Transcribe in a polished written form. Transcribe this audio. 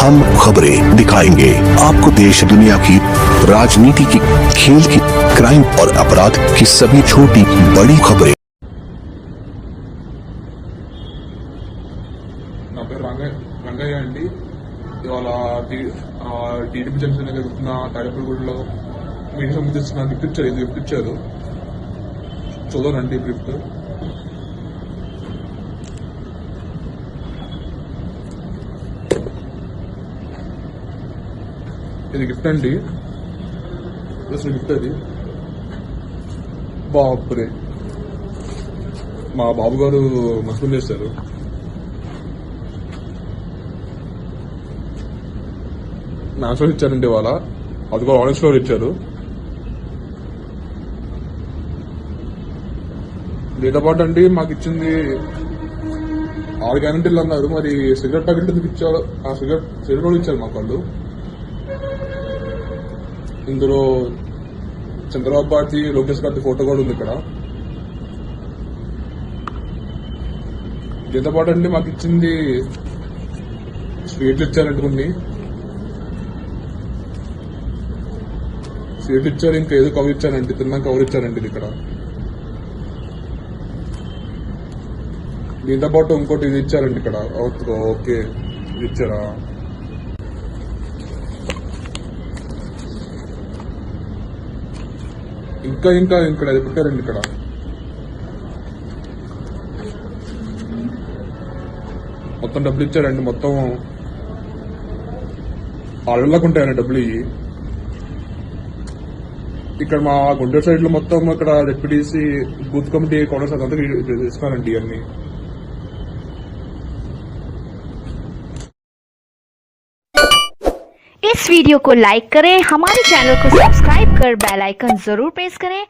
हम खबरें दिखाएंगे आपको देश दुनिया की राजनीति की, खेल की, क्राइम और अपराध की सभी छोटी बड़ी खबरें। నా పేరు రంగయ్య అండి. ఇవాళ టీడీపీ జనసేన జరుగుతున్న తాడేపల్లిగూడలో మీటింగ్ సంబంధించిన గిఫ్ట్ ఇచ్చారు. చూడండి గిఫ్ట్. ఇది గిఫ్ట్ అండి. అసలు గిఫ్ట్ అది బాపురే, మా బాబు గారు మసూలు చేశారు. మ్యాథ్స్ ఫ్లోర్ ఇచ్చారండి ఇవాళ. అది కూడా ఆరెంజ్ ఫ్లోర్ ఇచ్చారు. దీంతో పాటు అండి మాకు ఇచ్చింది 6 గ్యారెంటీలు అన్నారు. మరి సిగరెట్ ప్యాకెట్ ఎందుకు ఇచ్చారు? ఆ సిగరెట్ కూడా ఇచ్చారు మాకు వాళ్ళు. ఇందులో చంద్రబాబు గారి, లోకేష్ గారి ఫోటో కూడా ఉంది ఇక్కడ. దీంతో పాటు అండి మాకు ఇచ్చింది స్వీట్లు ఇచ్చారండి. కొన్ని స్వీట్లు ఇచ్చారు. ఇంకా ఏదో కవర్ ఇచ్చారండి. తిన్నాక కవర్ ఇచ్చారండి ఇది ఇక్కడ. దీంతో పాటు ఇంకోటి ఇది ఇచ్చారండి ఇక్కడ. ఓకే, ఇది ఇచ్చారా? ఇంకా ఇక్కడ అది పెట్టారండి ఇక్కడ. మొత్తం డబ్బులు ఇచ్చారండి. మొత్తం 6 లక్షలకు ఉంటాయండి డబ్బులు ఇవి. ఇక్కడ మా గుంటూరు సైడ్ లో మొత్తం ఇక్కడ డిప్యూటీసీ బూత్ కమిటీ కౌంటర్స్ అదంతా తీసుకున్నారండి ఇవన్నీ. इस वीडियो को लाइक करें, हमारे चैनल को सब्सक्राइब कर बेल आइकन जरूर प्रेस करें